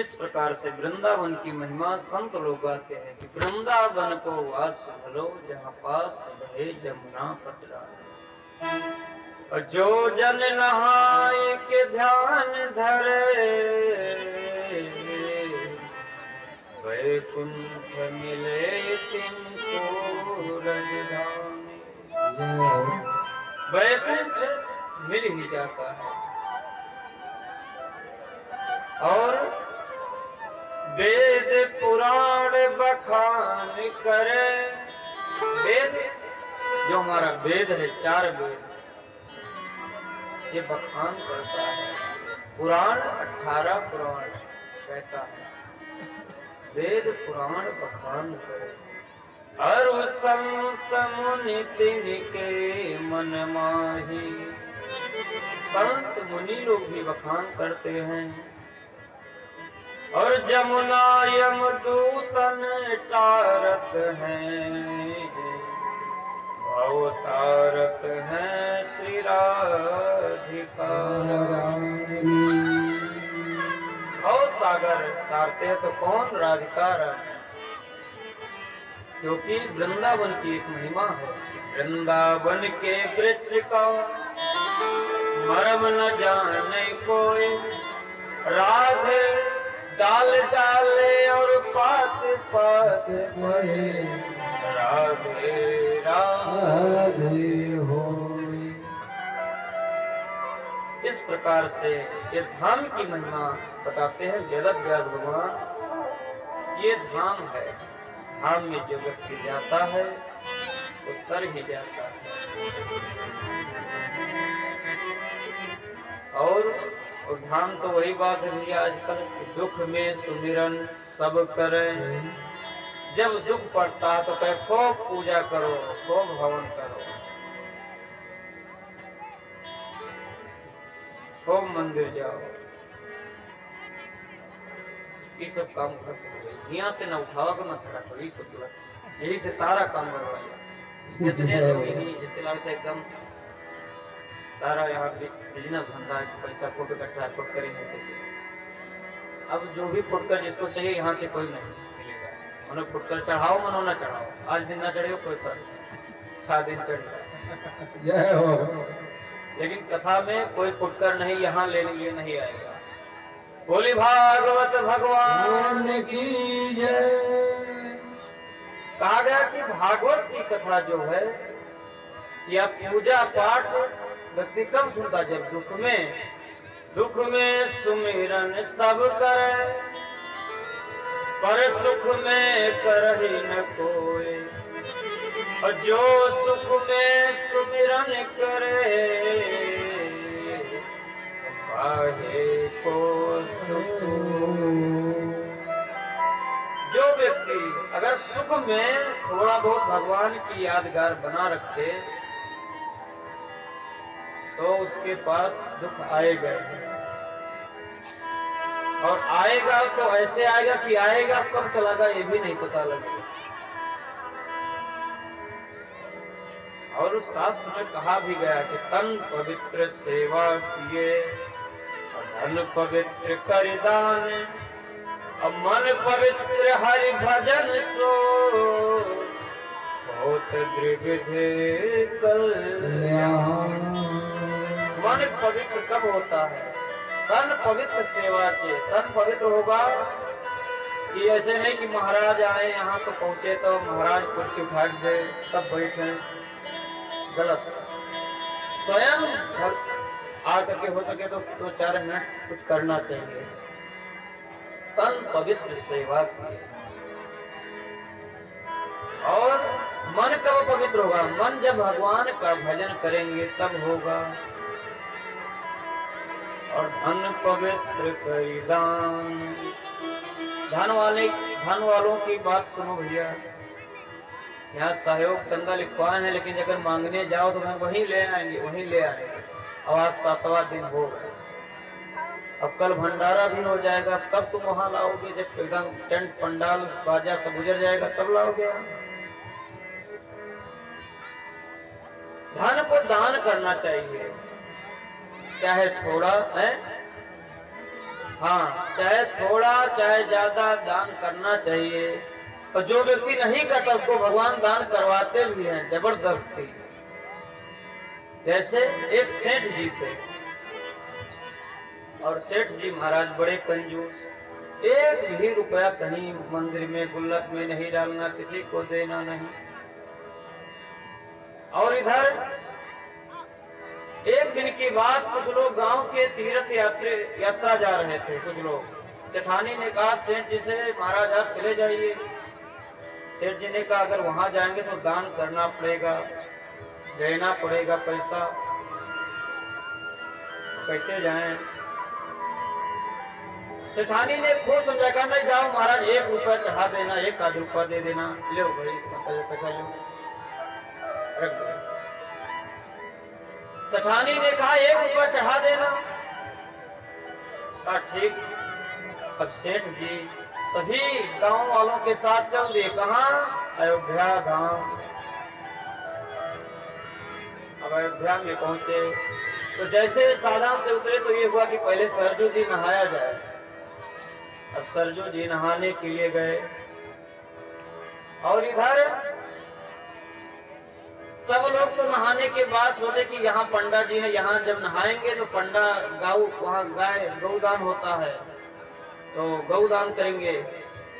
इस प्रकार से वृंदावन की महिमा संत लोग गाते हैं कि वृंदावन को वास भलो जहाँ पास बहे जमुना पटरा। और जो जन नहाए के ध्यान धरे वैकुंठ मिले तिनको रजधानी। वैकुंठ मिल ही जाता है। और वेद पुराण बखान करे। वेद जो हमारा वेद है, 4 वेद, ये बखान करता है। पुराण 18 पुराण कहता है, वेद पुराण बखान करे। अरु संत मुनि तिनके मन माही। संत मुनि लोग भी बखान करते हैं। और जमुना यमदूतन तारक हैं, अवतारक हैं श्री राधिका। भव सागर तारते हैं तो कौन? राधिका रानी। क्योंकि वृंदावन की एक महिमा है। वृंदावन के वृक्ष का मर्म न जाने कोई। राधे डाल डाले और पात पात पड़े। राधे राधे होई। इस प्रकार से ये धाम की महिमा बताते हैं वेदव्यास भगवान। ये धाम है। धाम में जो व्यक्ति जाता है वो तर ही जाता है। और धाम तो वही बात है भैया आजकल कि दुख में सुमिरन सब करें। जब दुख पड़ता है तो कहे खूब पूजा करो, खूब हवन करो, खूब मंदिर जाओ। ये सब काम करते हुए यहाँ से न उठाओ को न खड़ा करो। यही से सारा काम करवाइए। जितने लोग यही जैसे लगता है एकदम सारा यहाँ बिजनेस धंधा है, पैसा फुट इकट्ठा फुट कर यहीं से। अब जो भी फुटकर जिसको चाहिए यहाँ से कोई नहीं मिलेगा। उन्हें फुटकर चढ़ाओ मनो न चढ़ाओ, आज दिन न चढ़े कोई फर्क नहीं, 6 दिन चढ़ेगा। लेकिन कथा में कोई फुटकर नहीं यहाँ लेने के लिए नहीं आएगा। बोली भागवत भगवान की जय। कहा गया कि भागवत की कथा जो है या पूजा पाठ व्यक्ति कब सुनता? जब दुख में सुमिरन सब करे, पर सुख में करही न कोई। और जो सुख में सुमिरन करे पाहे को दुख। जो व्यक्ति अगर सुख में थोड़ा बहुत भगवान की यादगार बना रखे तो उसके पास दुख आएगा। और आएगा तो ऐसे आएगा कि आएगा कब चलागा ये भी नहीं पता लगेगा। और उस शास्त्र में कहा भी गया कि तन पवित्र सेवा किए और धन पवित्र कर दान और मन पवित्र हरि भजन सो बहुत द्रिविधे कल्याण। मन पवित्र कब होता है? तन पवित्र सेवा किए। तन पवित्र होगा कि ऐसे नहीं कि महाराज आए यहाँ तो पहुंचे तो महाराज कुर्सी उठा दे तब बैठे, गलत। स्वयं आकर के हो सके तो 2-4 मिनट कुछ करना चाहिए। तन पवित्र सेवा किए। और मन कब पवित्र होगा? मन जब भगवान का भजन करेंगे तब होगा। और धन पवित्र करी दान। धन वालों की बात सुनो भैया। यहाँ सहयोग चंदा लिखवाए हैं, लेकिन अगर मांगने जाओ तो वहीं ले आएंगे। अब आज 7वां दिन हो गया। अब कल भंडारा भी हो जाएगा। कब तुम वहां लाओगे? जब एकदम टेंट पंडाल बाजा सब गुजर जाएगा तब लाओगे। धन को दान करना चाहिए, चाहे थोड़ा है। हाँ, चाहे थोड़ा चाहे ज्यादा दान करना चाहिए। और जो व्यक्ति नहीं करता उसको भगवान दान करवाते भी हैं जबरदस्ती। जैसे एक सेठ जी थे, और सेठ जी महाराज बड़े कंजूस, एक भी रुपया कहीं मंदिर में गुल्लक में नहीं डालना, किसी को देना नहीं। और इधर एक दिन की बात, कुछ लोग गांव के तीर्थ यात्रा जा रहे थे। कुछ लोग, सेठानी ने कहा सेठ जी से, महाराज आप चले जाइए। सेठ जी ने कहा अगर वहां जाएंगे तो दान करना पड़ेगा, देना पड़ेगा पैसा, कैसे जाएं? सेठानी ने खूब समझा, कहा नहीं जाओ महाराज, 1 रुपया चढ़ा देना, 1 आध रुपया दे देना, लो भाई पैसा लो, रख दो। सेठानी ने कहा 1 रुपया चढ़ा देना। ठीक। अब सेठ जी सभी गांव वालों के साथ चल दिए। कहाँ? अयोध्या धाम। अब अयोध्या में पहुंचे तो जैसे साधन से उतरे तो ये हुआ कि पहले सरजू जी नहाया जाए। अब सरजू जी नहाने के लिए गए, और इधर सब लोग तो नहाने के बाद सोचे कि यहाँ पंडा जी है, यहाँ जब नहाएंगे तो पंडा गाऊ, वहाँ गाय गौदान होता है तो गौदान करेंगे।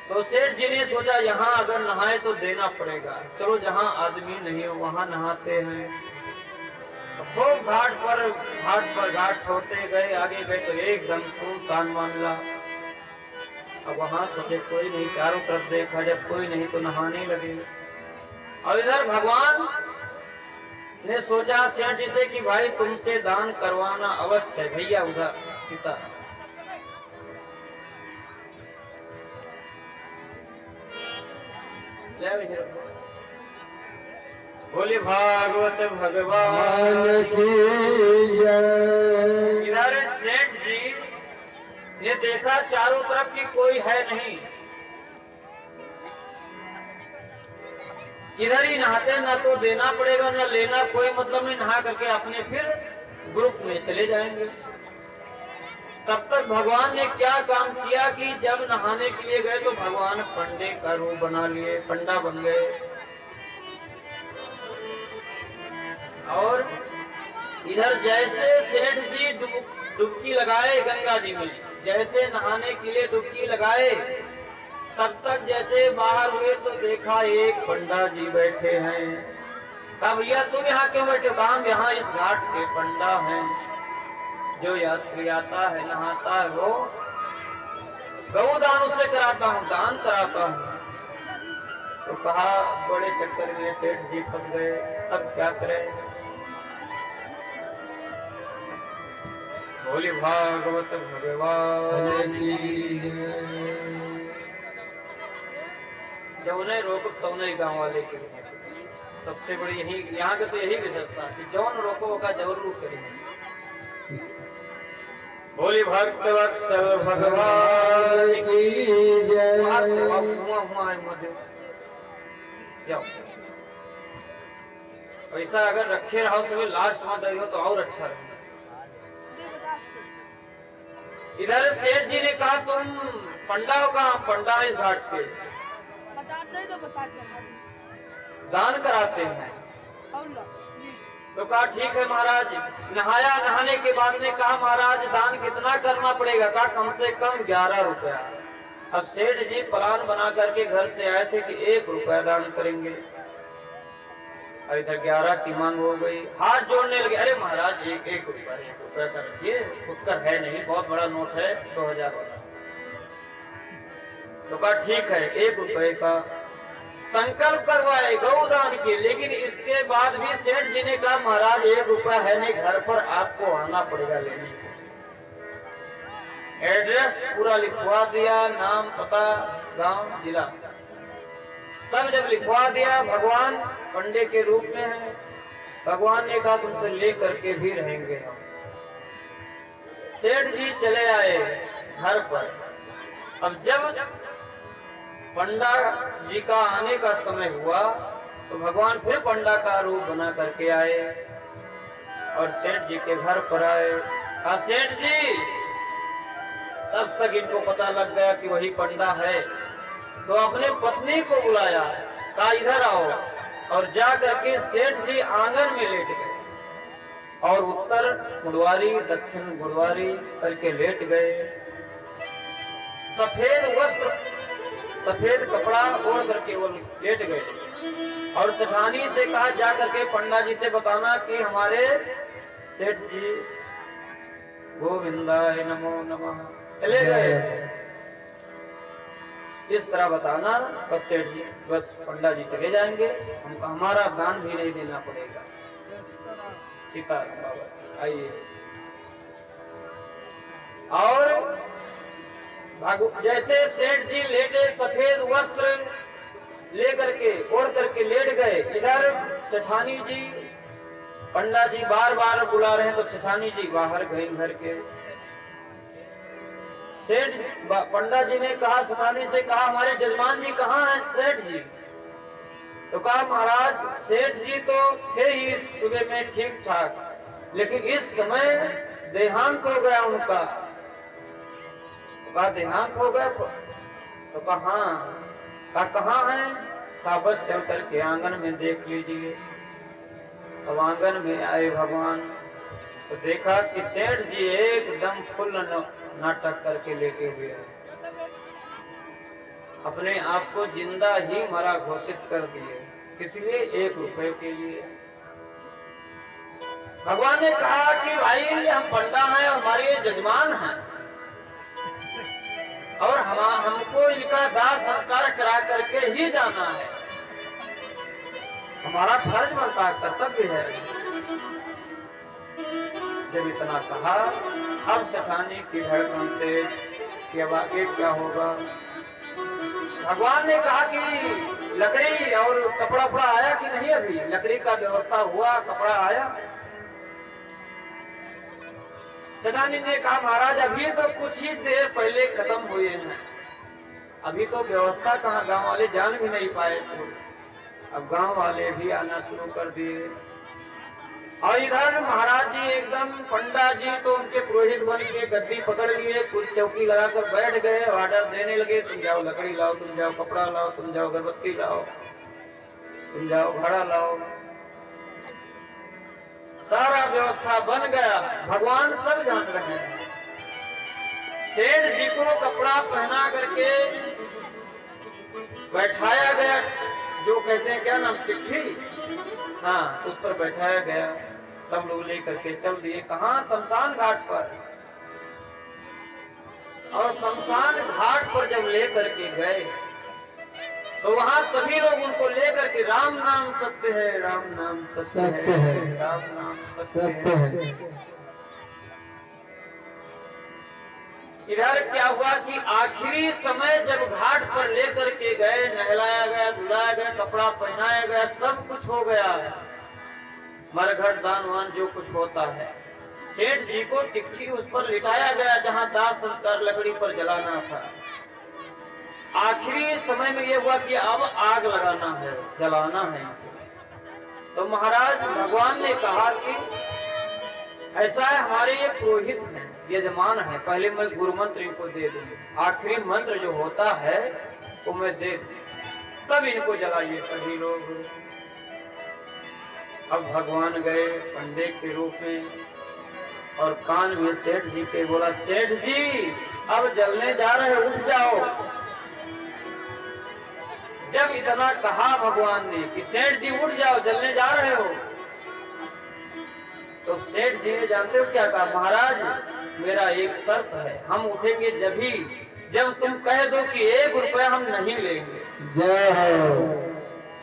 तो सेठ जी ने सोचा यहाँ अगर नहाए तो देना पड़ेगा, चलो जहाँ आदमी नहीं हो वहाँ नहाते हैं। तो घाट छोड़ते गए, आगे गए तो एकदम सुनसान मामला। अब वहां सोचे कोई नहीं, चारों तरफ देखा, जब कोई नहीं तो नहाने लगे। और इधर भगवान ने सोचा सेठ जी से कि भाई तुमसे दान करवाना अवश्य है। भैया उधर सीता, बोले भागवत भगवान की जय। इधर सेठ जी ने देखा चारों तरफ की कोई है नहीं, इधर ही नहाते, ना तो देना पड़ेगा ना लेना, कोई मतलब नहीं, नहा करके अपने फिर ग्रुप में चले जाएंगे। तब तक भगवान ने क्या काम किया कि जब नहाने के लिए गए तो भगवान पंडे का रूप बना लिए, पंडा बन गए। और इधर जैसे सेठ जी डुबकी लगाए गंगा जी में, जैसे नहाने के लिए डुबकी लगाए, तब तक जैसे बाहर हुए तो देखा एक पंडा जी बैठे हैं। कहा भैया तुम यहाँ क्यों बैठे? हम यहाँ इस घाट के पंडा हैं, जो यात्री आता है नहाता है वो गौदान उससे कराता हूँ, दान कराता हूँ। तो कहा बड़े चक्कर में सेठ जी फंस गए, अब क्या करें? बोले भागवत भगवान की जय। जब उन्हें रोको तो उन्हें गाँव वाले के सबसे बड़ी यही, यहाँ के तो यही विशेषता कि जौन रोको का जरूर करेंगे। बोली भक्त वत्सल भगवान की जय। पैसा अगर रखे रहो सभी लास्ट में दे हो तो और अच्छा रहे। इधर सेठ जी ने कहा तुम पंडा हो? कहाँ पंडा इस घाट पे दान कराते हैं। तो कहा ठीक है महाराज। नहाया, नहाने के बाद में कहा महाराज दान कितना करना पड़ेगा? कहा कम से कम 11 रुपया। अब सेठ जी प्लान बना करके घर से आए थे कि 1 रुपया दान करेंगे, और इधर 11 की मांग हो गई। हाथ जोड़ने लगे, अरे महाराज एक रुपया कर रखिए, उत्तर है नहीं, बहुत बड़ा नोट है 2000 वाला। तो कहा ठीक है, 1 रुपये का संकल्प करवाए गौदान के। लेकिन इसके बाद भी सेठ जी ने कहा महाराज 1 रुपया है नहीं, घर पर आपको आना पड़ेगा लेने को। एड्रेस पूरा लिखवा दिया, नाम पता गांव जिला सब जब लिखवा दिया। भगवान पंडे के रूप में है। भगवान ने कहा तुमसे ले करके भी रहेंगे हम। सेठ जी चले आए घर पर। अब जब पंडा जी का आने का समय हुआ तो भगवान फिर पंडा का रूप बना करके आए और सेठ जी के घर पर आए। कहा सेठ जी तब तक इनको पता लग गया कि वही पंडा है, तो अपने पत्नी को बुलाया, कहा इधर आओ, और जा करके सेठ जी आंगन में लेट गए और उत्तर गुड़वारी दक्षिण गुड़वारी करके लेट गए। सफेद वस्त्र सफेद कपड़ा ओढ़ करके वो लेट गए और सेठानी से कहा जा करके पंडा जी से बताना कि हमारे सेठ जी गोविंदाय नमो नमः चले गए, इस तरह बताना। बस सेठ जी बस पंडा जी चले जाएंगे, हमको हमारा दान भी नहीं देना पड़ेगा। सीताराम बाबा आइए। और जैसे सेठ जी लेटे सफेद वस्त्र लेकर के ओढ़ करके लेट गए, इधर सेठानी जी पंडा जी बार बार बुला रहे हैं, तो सेठानी जी बाहर गई घर के। सेठ पंडा जी ने कहा, सेठानी से कहा हमारे जजमान जी कहाँ हैं सेठ जी? तो कहा महाराज सेठ जी तो थे ही सुबह में ठीक ठाक, लेकिन इस समय देहांत हो गया उनका। कहा देहांत हो गया? तो कहाँ है? कहा बस चल करके आंगन में देख लीजिए। अब आंगन में आए भगवान, तो देखा कि सेठ जी एकदम फुल नाटक करके लेटे हुए हैं, अपने आप को जिंदा ही मरा घोषित कर दिए, किसलिए? 1 रुपए के लिए। भगवान ने कहा कि भाई हम पंडा हैं, हमारे ये जजमान हैं और हमको इनका दाह संस्कार करा करके ही जाना है, हमारा फर्ज बनता है, कर्तव्य है। जब इतना कहा, अब सेठानी की धड़कन तेज कि अब आगे क्या होगा। भगवान ने कहा कि लकड़ी और कपड़ा उपड़ा आया कि नहीं? अभी लकड़ी का व्यवस्था हुआ, कपड़ा आया? सेठानी ने कहा महाराज अभी तो कुछ ही देर पहले खत्म हुए हैं, अभी तो व्यवस्था कहाँ, गांव वाले जान भी नहीं पाए थे। अब गांव वाले भी आना शुरू कर दिए और इधर महाराज जी एकदम पंडा जी तो उनके पुरोहित बन के गद्दी पकड़ लिए, कुछ चौकी लगाकर बैठ गए, ऑर्डर देने लगे, तुम जाओ लकड़ी लाओ, तुम जाओ कपड़ा लाओ, तुम जाओ अगरबत्ती लाओ, तुम जाओ घड़ा लाओ। सारा व्यवस्था बन गया, भगवान सब जान रहे हैं। सेठ जी को कपड़ा पहना करके बैठाया गया, जो कहते हैं क्या नाम, चिट्ठी, हाँ उस पर बैठाया गया। सब लोग लेकर के चल दिए, कहाँ? शमशान घाट पर। और शमशान घाट पर जब लेकर के गए तो वहां सभी लोग उनको लेकर के राम नाम सत्य है, राम नाम सत्य है, राम नाम सत्य है। इधर क्या हुआ कि आखिरी समय जब घाट पर लेकर के गए, नहलाया गया, धुलाया गया, कपड़ा पहनाया गया, सब कुछ हो गया, मरघट दान वान जो कुछ होता है, सेठ जी को टिक्की उस पर लिटाया गया जहां दाह संस्कार लकड़ी पर जलाना था। आखिरी समय में यह हुआ कि अब आग लगाना है, जलाना है। तो महाराज भगवान ने कहा कि ऐसा है, हमारे ये पुरोहित हैं, यजमान है, पहले मैं गुरु मंत्र इनको दे दूंगा, आखिरी मंत्र जो होता है वो मैं दे दूं, तब इनको जलाइए सभी लोग। अब भगवान गए पंडे के रूप में और कान में सेठ जी के बोला, सेठ जी अब जलने जा रहे, उठ जाओ। जब इतना कहा भगवान ने कि सेठ जी उठ जाओ, जलने जा रहे हो, तो सेठ जी ने जानते हो क्या कहा? महाराज मेरा एक शर्त है, हम उठेंगे जब तुम कह दो कि 1 रुपया हम नहीं लेंगे। जय हो।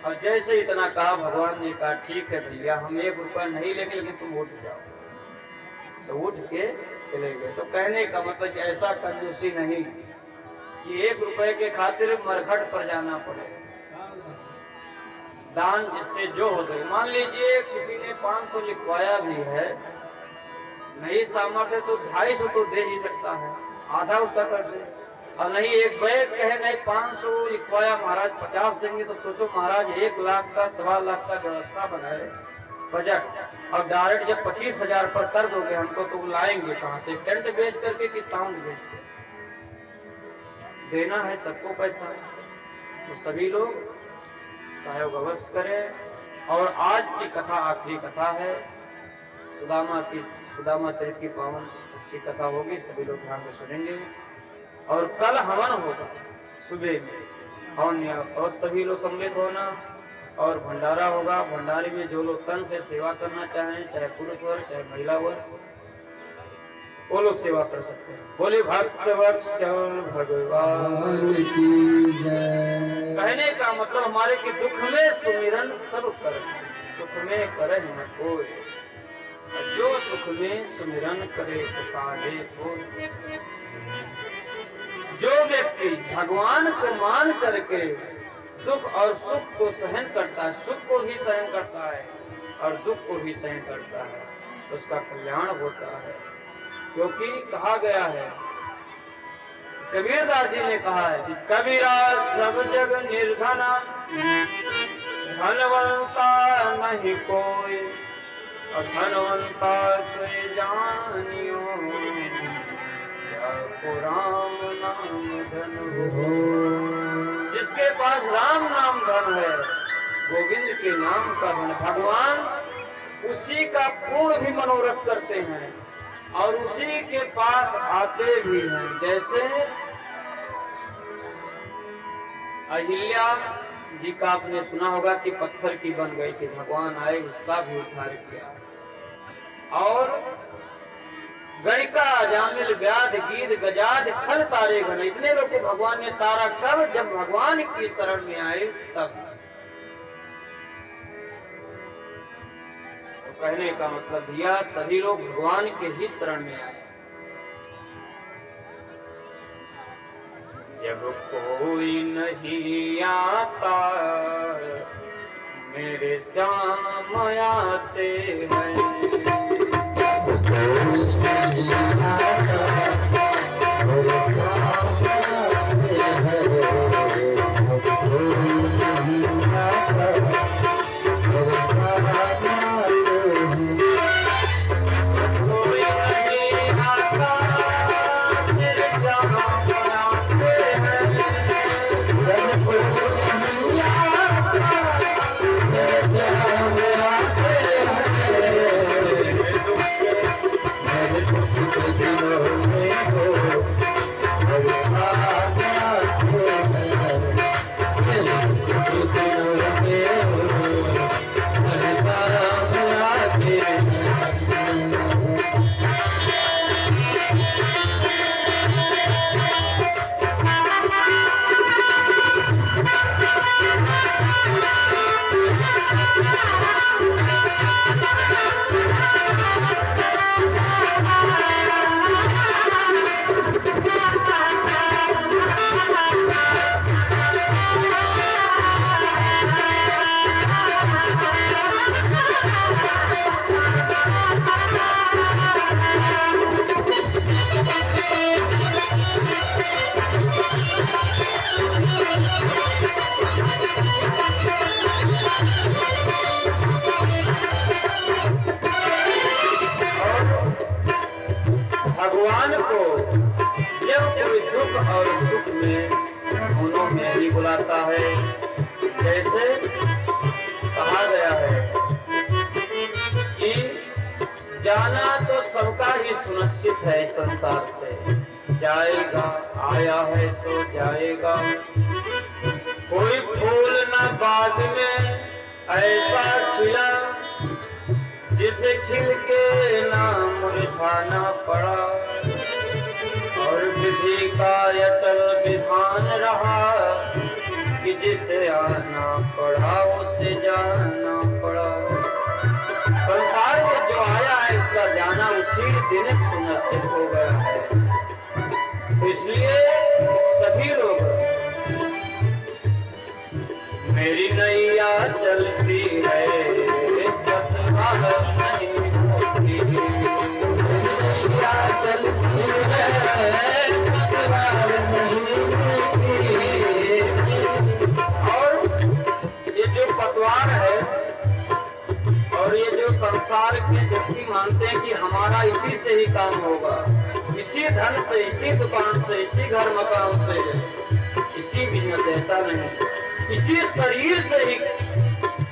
और जैसे इतना कहा भगवान ने कहा ठीक है भैया, हम 1 रुपया नहीं लेंगे, लेकिन तुम उठ जाओ। तो उठ के चले गए। तो कहने का मतलब ऐसा कंजूसी नहीं कि 1 रुपए के खातिर मरघट पर जाना पड़े। दान जिससे जो हो सके, मान लीजिए किसी ने 500 लिखवाया भी है, नहीं सामर्थ्य तो 250 तो दे ही सकता है, आधा उसका कर दे। और नहीं एक बैग कहे नहीं 500 लिखवाया महाराज 50 देंगे, तो सोचो महाराज 1 लाख का 1.25 लाख का व्यवस्था बनाए बजट, और डायरेक्ट जब 25,000 पर कर दोगे हमको, तो लाएंगे कहाँ से? टेंट बेच करके कि साउंड बेच के? देना है सबको पैसा, तो सभी लोग सहयोग अवश्य करें। और आज की कथा आखिरी कथा है, सुदामा चरित की पावन अच्छी कथा होगी, सभी लोग ध्यान से सुनेंगे। और कल हवन होगा सुबह में, और सभी लोग सम्मिलित होना, और भंडारा होगा। भंडारे में जो लोग तन से सेवा करना चाहें, चाहे पुरुष वर्ग चाहे महिला वर्ग, वो लोग सेवा कर सकते हैं। बोले भक्तवत्सल भगवान की जय। कहने का मतलब हमारे कि दुख में सुमिरन सब कर, सुख में करे न कोई, जो सुख में सुमिरन करे तो पावे कोई। जो व्यक्ति भगवान को मान करके दुख और सुख को सहन करता है, सुख को भी सहन करता है और दुख को भी सहन करता है, उसका कल्याण होता है। क्योंकि कहा गया है, कबीरदास जी ने कहा है कि कबीरा सब जग निर्धना, धनवंता नहीं कोई, और धनवंता से जानियो, जाको राम नाम धन हो। जिसके पास राम नाम धन है, गोविंद के नाम का धन, भगवान उसी का पूर्ण भी मनोरथ करते हैं और उसी के पास आते भी हैं। जैसे अहिल्या जी का आपने सुना होगा कि पत्थर की बन गई थी, भगवान आए उसका भी उद्धार किया। और गणिका जामिल व्याध गीत गजाद खल तारे घने, इतने लोग को भगवान ने तारा कब, जब भगवान की शरण में आए तब। कहने का मतलब दिया सभी लोग भगवान के ही शरण में आए। जब कोई नहीं आता मेरे श्याम आते हैं, जब कोई नहीं आता मेरे श्याम आते हैं, जब कोई नहीं आता मेरे श्याम भगवान को जब कोई दुख और सुख में दोनों में ही बुलाता है। जैसे कहा गया है कि जाना तो सबका ही सुनिश्चित है, संसार से जाएगा, आया है सो जाएगा। कोई फूल न बाद में ऐसा खिला जिसे खिल के ना मुरझाना पड़ा, और विधि का अटल विधान रहा कि जिसे आना पड़ा उसे जाना पड़ा। संसार में जो आया है इसका जाना उसी दिन सुनिश्चित हो गया है। इसलिए सभी लोग मेरी नैया चलती है संसार के व्यक्ति मानते हैं कि हमारा इसी से ही काम होगा, इसी धन से, इसी दुकान से, इसी घर मकान से, इसी बिजनेस, ऐसा नहीं, इसी शरीर से ही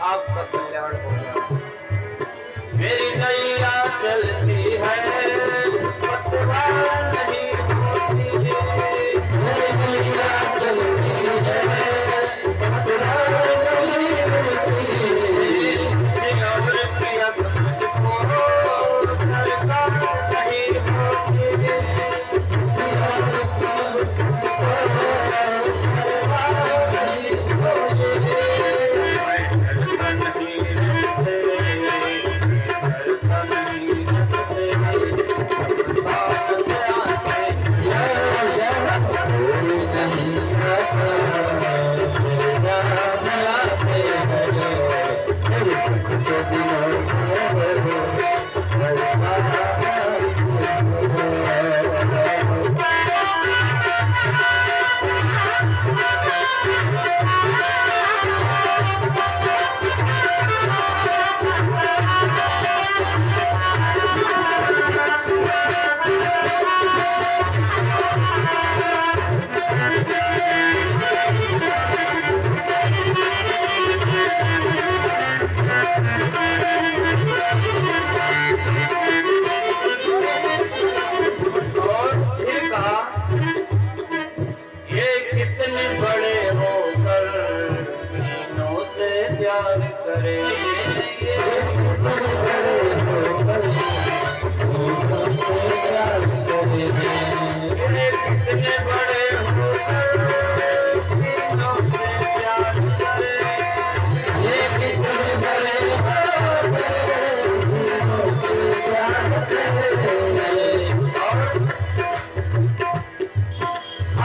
आपका कल्याण होगा। मेरी नैया चलती है पतवार नहीं होती है, मेरी नैया चलती है पतवार नहीं होती है, सिंगार प्रिया मुझको दरकार नहीं होती है, सिंगार प्रिया मुझको दरकार नहीं होती है, मैं चलता नहीं रस्ते, चलता नहीं रस्ते, साथ से आते कोई नहीं आता,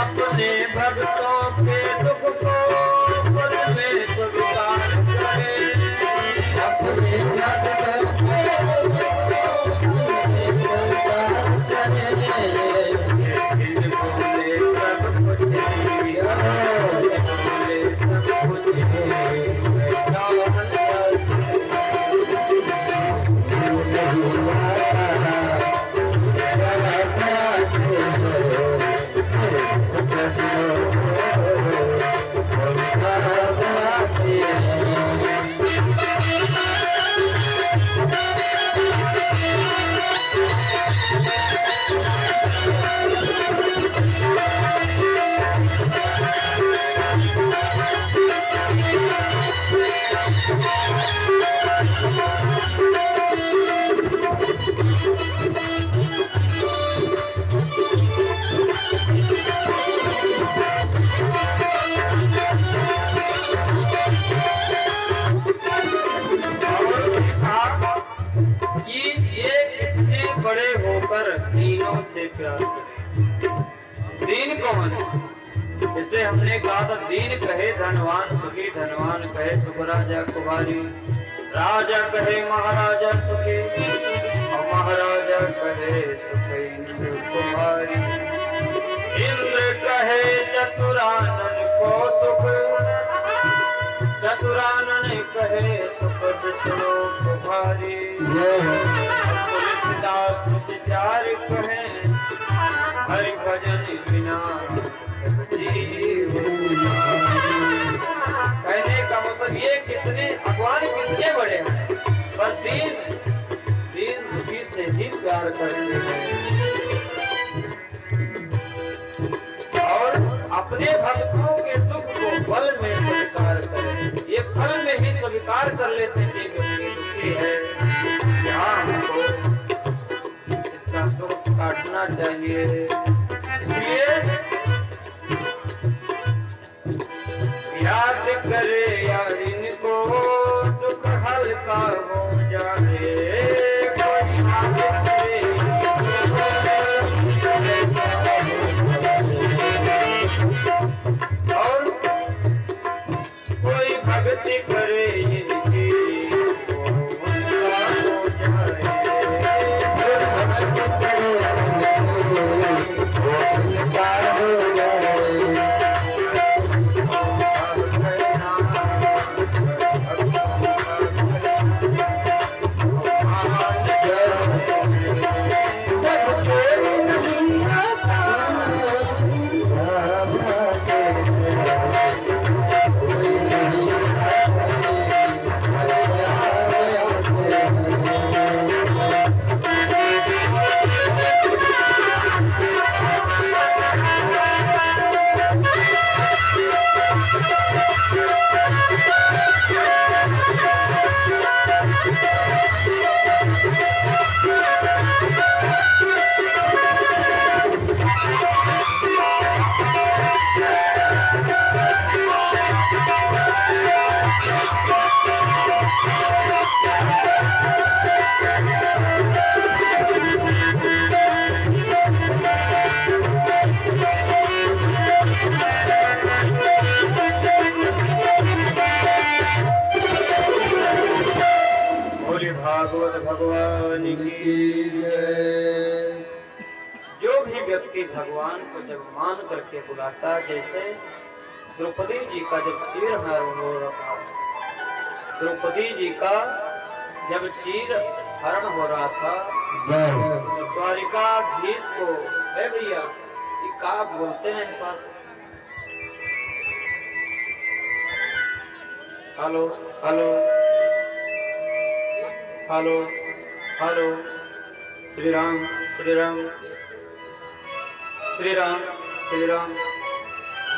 अपने भक्तों के दुख को पल में स्वीकार करे, अपने भक्तों के दुख को स्वीकार करे, दिल बोले सब कुछ, बोले सब कुछ दीनों से प्यार करें। दीन कौन है? जैसे हमने कहा था, दीन कहे धनवान सुखी, धनवान कहे सुख राजा कुमारी, राजा कहे महाराजा सुखी, और महाराजा कहे सुख इंद्र कुमारी, इंद्र कहे चतुरानन को सुख, चतुरानन कहे सुख विष्णु कुमारी, तुलसीदास विचार कहे हरि भजन बिना कहने का मतलब ये कितने भगवान कितने बड़े हैं, पर दीन दुखी से ही प्यार करते हैं और अपने भक्तों के दुख को फल में स्वीकार करें। ये फल में ही स्वीकार कर लेते हैं कि दुखी है, यहाँ हमको इसका दुख काटना चाहिए। इसलिए याद करे यार इनको, दुख हल्का हो जाए, कोई याद करे और कोई भक्ति करे इनकी, वो उनका हो जाए। भगवान को जब मान करके बुलाता, जैसे द्रौपदी जी का जब चीरहरण हो रहा, द्रौपदी जी का जब चीरहरण हो रहा था, द्वारिकाधीश को भैया ये का बोलते हैं पास। Hello hello hello hello, Shri Ram Shri Ram Shri Ram Shri Ram.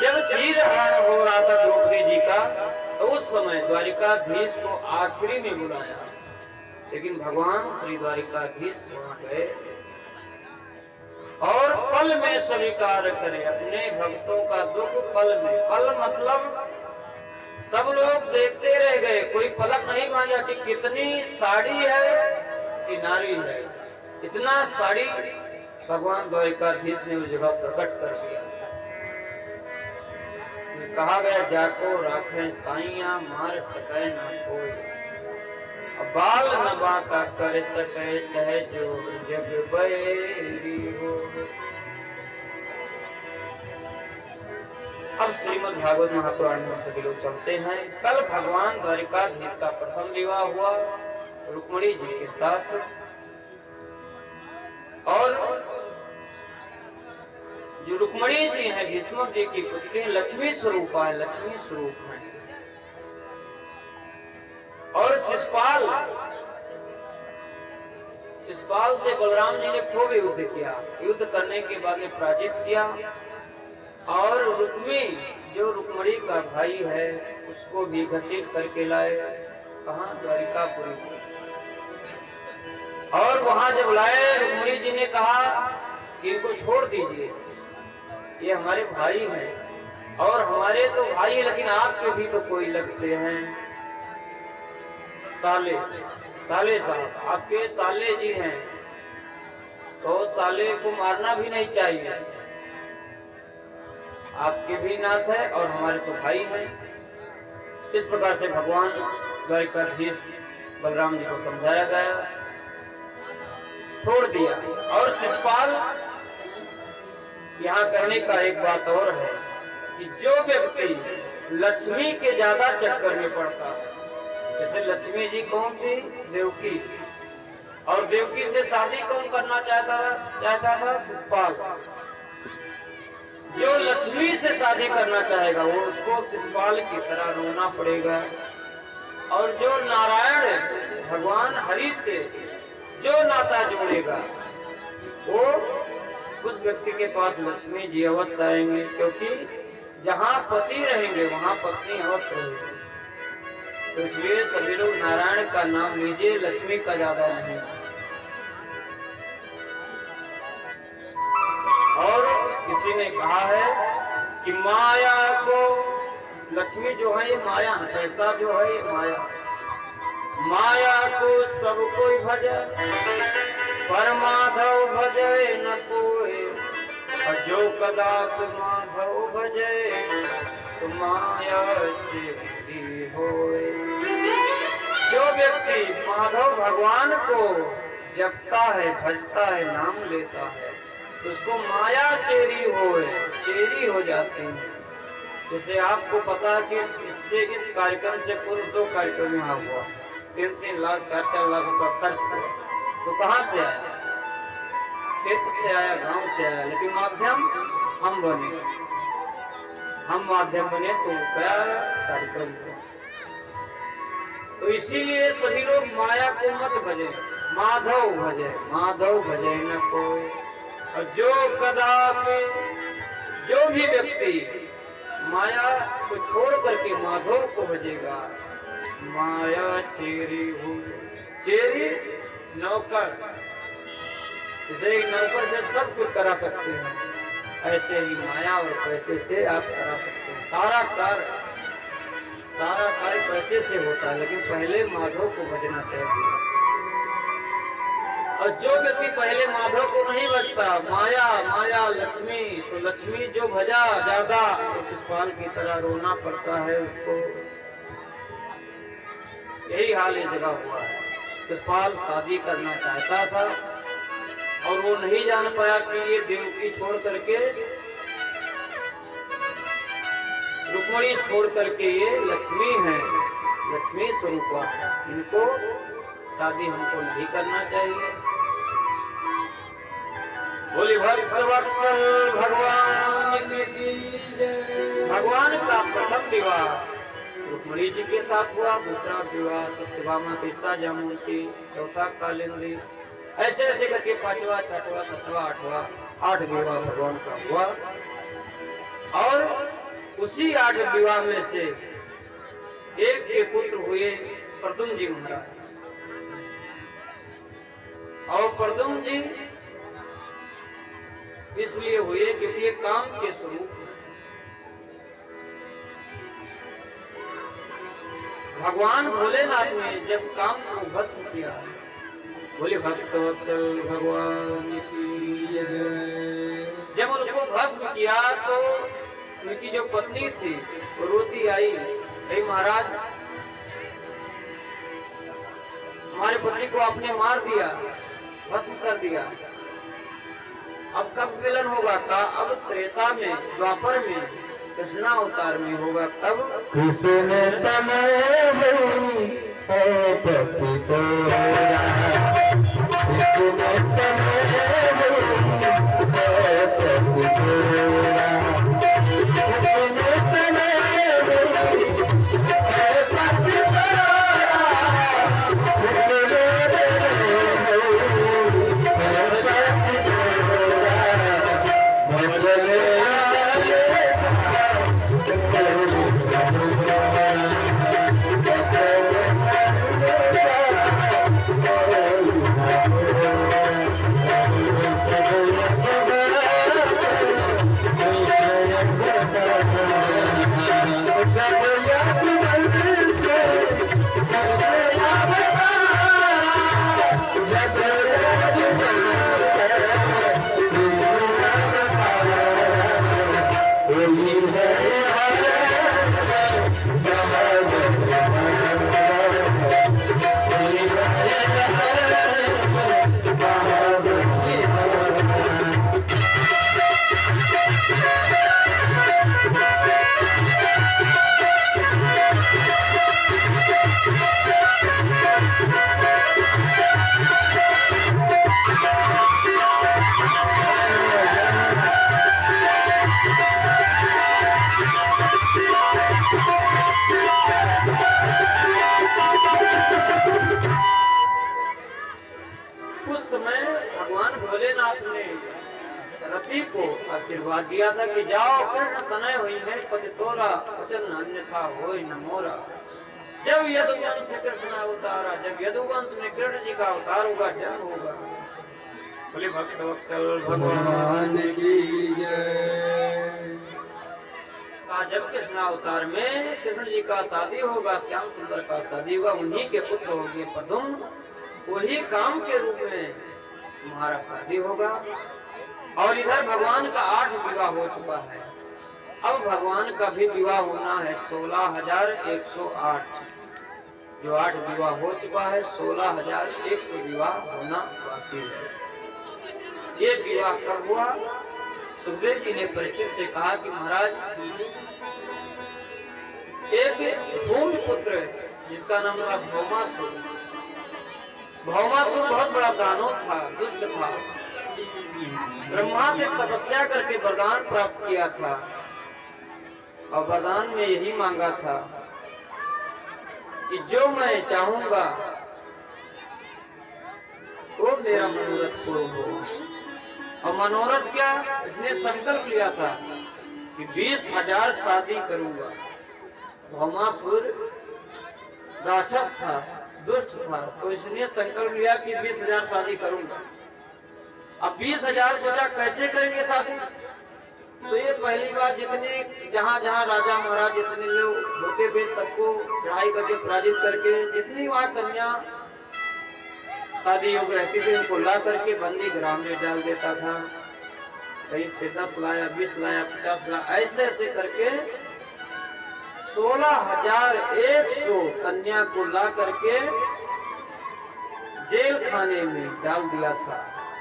जब चीरहरण हो रहा था द्रौपदी जी का, तो उस समय द्वारिकाधीश को आखिरी में बुलाया, लेकिन भगवान श्री द्वारिकाधीश वहां गए और पल में स्वीकार करे अपने भक्तों का दुख। पल में, पल मतलब सब लोग देखते रह गए, कोई पलक नहीं मांगा कि कितनी साड़ी है कि नारी है। इतना साड़ी भगवान द्वारिकाधीश ने उस जगह प्रकट कर दिया। कहा गया जाको राखे साइया मार सके न कोई, बाल न बाका कर सके चाहे जो जग बैरी हो। अब श्रीमद् भागवत महापुराण में सभी लोग चलते हैं। कल भगवान द्वारिकाधीश का प्रथम विवाह हुआ रुक्मिणी जी के साथ, और जो रुक्मिणी जी हैं भीष्म जी की पुत्री, लक्ष्मी स्वरूपा है, लक्ष्मी स्वरूप है। और शिशुपाल से बलराम जी ने खूब युद्ध किया, युद्ध करने के बाद में पराजित किया, और रुक्मी जो रुक्मिणी का भाई है उसको भी घसीट करके लाए, कहाँ, द्वारिकापुरी। और वहां जब लाए, रुक्मिणी जी ने कहा कि इनको छोड़ दीजिए, ये हमारे भाई हैं, और हमारे तो भाई है लेकिन आपके भी तो कोई लगते हैं, साले साले साहब, आपके साले जी हैं, तो साले को मारना भी नहीं चाहिए, आपके भी नाथ है और हमारे तो भाई हैं। इस प्रकार से भगवान द्वारिकाधीश बलराम जी को समझाया गया, छोड़ दिया। और शिशुपाल, यहाँ कहने का एक बात और है कि जो व्यक्ति लक्ष्मी के ज्यादा चक्कर में पड़ता, जैसे लक्ष्मी जी कौन थी, देवकी, और देवकी से शादी कौन करना चाहता था, शिशुपाल। जो लक्ष्मी से शादी करना चाहेगा वो उसको शिशुपाल की तरह रोना पड़ेगा, और जो नारायण भगवान हरि से जो नाता जोड़ेगा वो उस व्यक्ति के पास लक्ष्मी जी अवश्य आएंगे, क्योंकि जहाँ पति रहेंगे वहाँ पत्नी अवश्य रहेगी। तो इसलिए सभी लोग नारायण का नाम लीजिए, लक्ष्मी का ज्यादा नहीं। और किसी ने कहा है कि माया को, लक्ष्मी जो है ये माया है, पैसा जो है ये माया, माया को सब कोई भजे पर माधव भजे न कोई, जो कदाप माधव भजे तो माया चेरी होए। जो व्यक्ति माधव भगवान को जपता है, भजता है, नाम लेता है, उसको माया चेरी होए, चेरी हो जाती है। जैसे आपको पता कि इससे, इस कार्यक्रम से पूर्व 2 कार्यक्रम यहाँ हुआ, 3-3 लाख 4-4 लाख रुपया खर्च हुआ, तो कहाँ से आया, क्षेत्र से आया, गांव से आया, लेकिन माध्यम हम बने, हम माध्यम बने तो क्या कार्यक्रम हुआ। तो इसीलिए सभी लोग माया को मत भजे, माधव भजे, माधव भजे न कोई। और जो कदापि, जो भी व्यक्ति माया को छोड़ करके माधव को भजेगा, माया चेरी हो, चेरी नौकर, जैसे नौकर से सब कुछ करा सकते हैं, ऐसे ही माया और पैसे से आप करा सकते हैं। सारा कार्य पैसे से होता है, लेकिन पहले माधव को भजना चाहिए। और जो व्यक्ति पहले माधव को नहीं भजता, माया माया लक्ष्मी, तो लक्ष्मी जो भजा ज्यादा, तो शिशुपाल की तरह रोना पड़ता है उसको। यही हाल इस जगह हुआ है। शिशुपाल शादी करना चाहता था और वो नहीं जान पाया कि ये देवकी छोड़ करके, रुक्मिणी छोड़ करके ये लक्ष्मी है, लक्ष्मी स्वरूपा है, इनको शादी हमको नहीं करना चाहिए। बोली भक्त वत्सल भगवान की जय। भगवान का प्रथम विवाह रुक्मिणी जी के साथ हुआ, दूसरा विवाह सत्यभामा तीसरा जयमूर्ति, चौथा कालिंदी, ऐसे ऐसे करके पांचवा छठवा सातवां आठवां 8 विवाह भगवान का हुआ। और उसी 8 विवाह में से एक के पुत्र हुए प्रद्युम्न जी महाराज। और प्रद्युम्न जी इसलिए हुए क्योंकि ये काम के स्वरूप भगवान भोलेनाथ ने जब काम को भस्म किया, बोले भक्त वत्सल भगवान की जय। जब उनको भस्म किया तो उनकी जो पत्नी थी वो रोती आई, हे महाराज हमारे पति को आपने मार दिया, भस्म कर दिया, अब कब मिलन होगा? था अब त्रेता में, द्वापर में, कृष्णा अवतार में होगा। तब कृष्ण तनय भई पति तोरा, कृष्ण तनय भई पति तोरा, कृष्ण तनय भई पति तोरा, कृष्ण तनय रति को आशीर्वाद दिया था कि जाओ कृष्ण तनय हुई है पति तोरा, वचन अन्यथा होय न मोरा। जब यदुवंश कृष्ण अवतारा, जब यदुवंश में कृष्ण जी का अवतार होगा, जन्म होगा। बोले भक्त वत्सल भगवान की जय। जब कृष्ण अवतार में कृष्ण जी का शादी होगा, श्याम सुंदर का शादी होगा, उन्हीं के पुत्र होंगे प्रद्युम्न, वही काम के रूप में तुम्हारा शादी होगा। और इधर भगवान का 8 विवाह हो चुका है, अब भगवान का भी विवाह होना है 16,108। जो 8 विवाह हो चुका है, 16,100 विवाह होना बाकी है। ये विवाह कब हुआ? सुखदेव जी ने परीक्षित से कहा कि महाराज एक भूमि पुत्र जिसका नाम था भौमासुर। भौमासुर बहुत बड़ा दानव था, दुष्ट था। ब्रह्मा से तपस्या करके वरदान प्राप्त किया था और वरदान में यही मांगा था कि जो मैं चाहूंगा वो मेरा मनोरथ पूर्ण हो। और मनोरथ क्या? इसने संकल्प लिया था कि 20,000 शादी करूंगा। भौमासुर राक्षस था, दुष्ट था, तो इसने संकल्प लिया कि 20,000 शादी करूंगा। अब 20,000 सोचा कैसे करेंगे शादी? तो ये पहली बात, जितने जहाँ जहाँ राजा महाराज जितने लोग होते थे सबको चढ़ाई करके पराजित करके, जितनी वहां कन्या शादी योग रहती थी उनको ला करके बंदी ग्राम में डाल देता था। कहीं से 10 लाया, 20 लाया, 50 लाया, ऐसे ऐसे करके 16,100 कन्या को ला करके जेल खाने में डाल दिया था।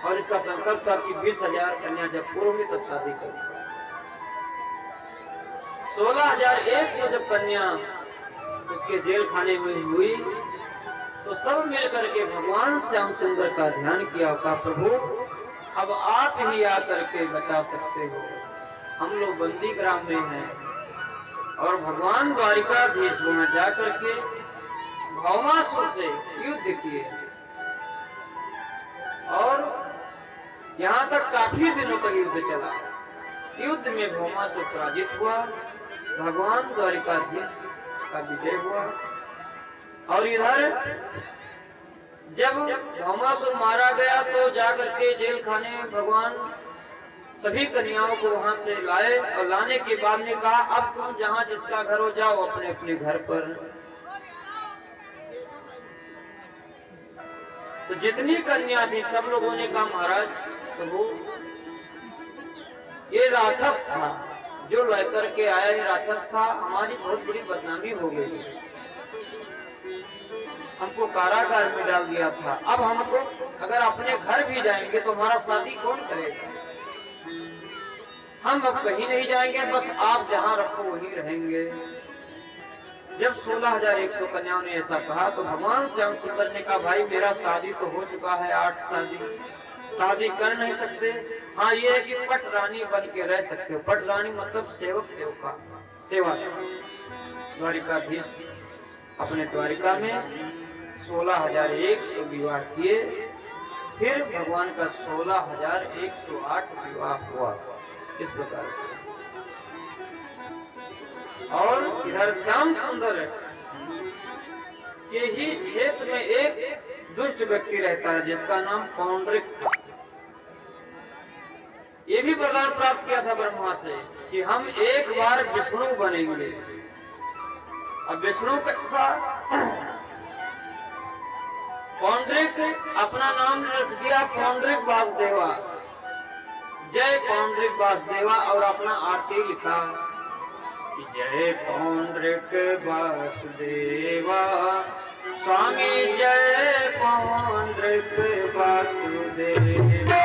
और इसका संकल्प था कि 20,000 कन्या जब पूर्ण होगी तब शादी करूंगा। 16,100 जब कन्या उसके जेल खाने में हुई तो सब मिलकर के भगवान श्याम सुंदर का ध्यान किया, कहा प्रभु अब आप ही आकर के बचा सकते हो, हम लोग बंदी ग्राम में हैं। और भगवान द्वारिकाधीश वहां जाकर के भौमासुर से युद्ध किए और यहाँ तक काफी दिनों तक युद्ध चला। युद्ध में भौमासुर पराजित हुआ, भगवान द्वारिकाधीश का विजय हुआ। और इधर जब भौमासुर मारा गया तो जाकर के जेल खाने में भगवान सभी कन्याओं को वहां से लाए और लाने के बाद ने कहा अब तुम जहां जिसका घर हो जाओ अपने अपने घर पर। तो जितनी कन्या थी सब लोगों ने कहा महाराज प्रभु ये राक्षस था जो लेकर के आया, ये राक्षस था, हमारी बहुत बड़ी बदनामी हो गई, हमको कारागार में डाल दिया था। अब हमको अगर अपने घर भी जाएंगे तो हमारा शादी कौन करेगा, हम अब कहीं नहीं जाएंगे, बस आप जहां रखो वहीं रहेंगे। जब 16,100 कन्याओं ने ऐसा कहा तो भगवान श्याम सुंदर ने कहा भाई मेरा शादी तो हो चुका है, 8 शादी कर नहीं सकते। हाँ ये है कि पट रानी बन के रह सकते हो। पट रानी मतलब सेवक सेवका सेवा। द्वारिकाधीश अपने द्वारिका में 16,100 विवाह किए, फिर भगवान का 16,108 विवाह हुआ इस प्रकार से। और इधर श्याम सुंदर के ही क्षेत्र में एक दुष्ट व्यक्ति रहता है जिसका नाम पौंड्रिक था। ये भी वरदान प्राप्त किया था ब्रह्मा से कि हम एक बार विष्णु बनेंगे। अब विष्णु कैसा, पौंड्रिक अपना नाम रख दिया पौंड्रिक वासुदेवा, जय पौंड्रिक वासुदेवा, और अपना आरती लिखा कि जय पौंड्रिक वासुदेवा स्वामी, जय पौंड्रिक वासुदेवा।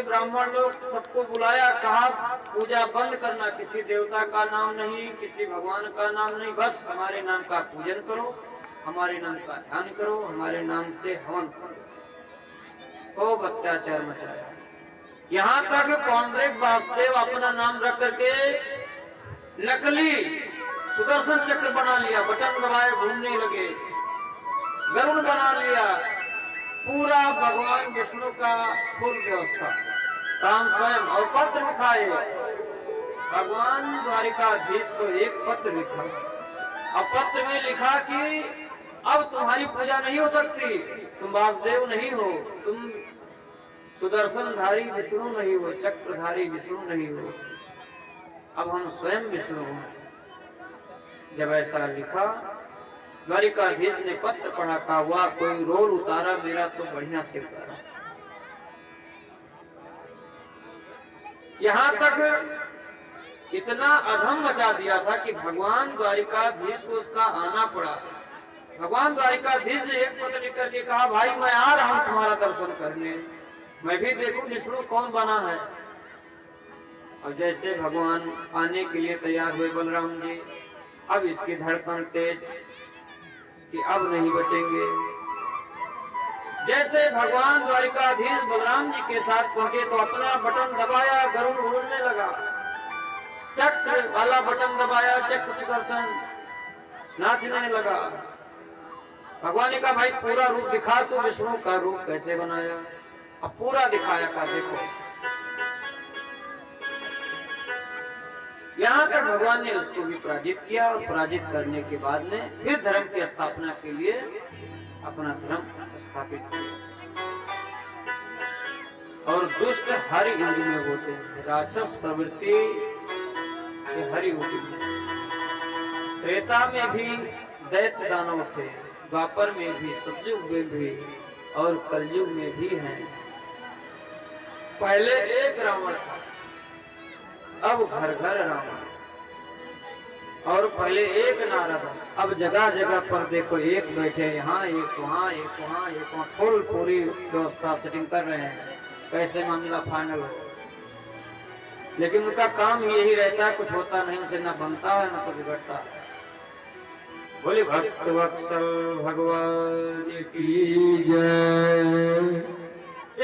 ब्राह्मण लोग सबको बुलाया, कहा पूजा बंद करना, किसी देवता का नाम नहीं, किसी भगवान का नाम नहीं, बस हमारे नाम का पूजन करो, हमारे नाम का ध्यान करो, हमारे नाम से हवन करो। खूब अत्याचार मचाया। यहाँ तक पौंड्रिक वासुदेव अपना नाम रख करके नकली सुदर्शन चक्र बना लिया, बटन दबाए घूमने लगे, गरुड़ बना लिया, पूरा भगवान विष्णु का फुल व्यवस्था, राम स्वयं। और पत्र लिखाए, भगवान द्वारिकाधीश को एक पत्र लिखा, और पत्र में लिखा कि अब तुम्हारी पूजा नहीं हो सकती, तुम वासुदेव नहीं हो, तुम सुदर्शनधारी विष्णु नहीं हो, चक्रधारी विष्णु नहीं हो, अब हम स्वयं विष्णु हैं। जब ऐसा लिखा, द्वारिकाधीश ने पत्र पढ़ा, कहा हुआ कोई रोल उतारा मेरा तो बढ़िया से उतारा। यहाँ तक इतना अधम मचा दिया था कि भगवान द्वारिकाधीश को उसका आना पड़ा। भगवान द्वारिकाधीश ने एक पत्र लिख करके कहा भाई मैं आ रहा हूं तुम्हारा दर्शन करने, मैं भी देखूं विष्णु कौन बना है। और जैसे भगवान आने के लिए तैयार हुए बलराम जी, अब इसकी धड़कन तेज कि अब नहीं बचेंगे। जैसे भगवान द्वारिकाधीश बलराम जी के साथ पहुंचे तो अपना बटन दबाया, गरुड़ उड़ने लगा, चक्र वाला बटन दबाया, चक्र सुदर्शन नाचने लगा। भगवान ने कहा भाई पूरा रूप दिखा, तो विष्णु का रूप कैसे बनाया। अब पूरा दिखाया था, देखो यहाँ तक भगवान ने उसको भी पराजित किया, और पराजित करने के बाद में फिर धर्म की स्थापना के लिए अपना धर्म स्थापित किया। और दुष्ट हर युग में होते हैं, राक्षस प्रवृत्ति ये हर युग में। त्रेता में भी दैत्य दानव थे, द्वापर में भी, सतयुग में भी और कलयुग में भी हैं। पहले एक रावण था, अब घर घर रावण, और पहले एक नारद, अब जगह जगह पर देखो एक बैठे यहाँ, एक वहाँ, एक वहाँ, एक वहाँ, फुल पूरी व्यवस्था सेटिंग कर रहे हैं कैसे मामला फाइनल हो। लेकिन उनका काम यही रहता है, कुछ होता नहीं, उनसे ना बनता है ना तो बिगड़ता है। बोले भक्त वत्सल भगवान की जय।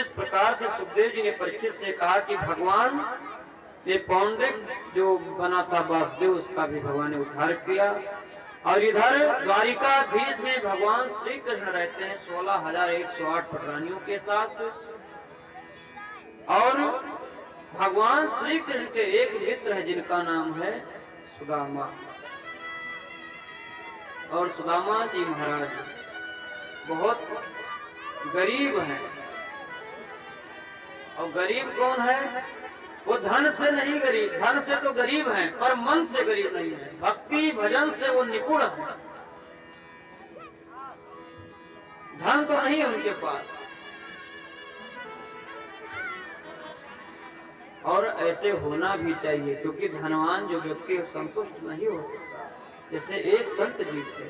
इस प्रकार से सुखदेव जी ने परीक्षित से कहा कि भगवान ये पौंड्रिक जो बना था वासुदेव, उसका भी भगवान ने उद्धार किया। और इधर द्वारिकाधीश में भगवान श्री कृष्ण रहते हैं 16,108 पटरानियों के साथ। और भगवान श्री कृष्ण के एक मित्र है जिनका नाम है सुदामा। और सुदामा जी महाराज बहुत गरीब हैं। और गरीब कौन है? वो धन से नहीं गरीब, धन से तो गरीब हैं पर मन से गरीब नहीं है, भक्ति भजन से वो निपुण है। धन तो नहीं है उनके पास, और ऐसे होना भी चाहिए, क्योंकि धनवान जो व्यक्ति संतुष्ट नहीं हो सकता। जैसे एक संत जी थे,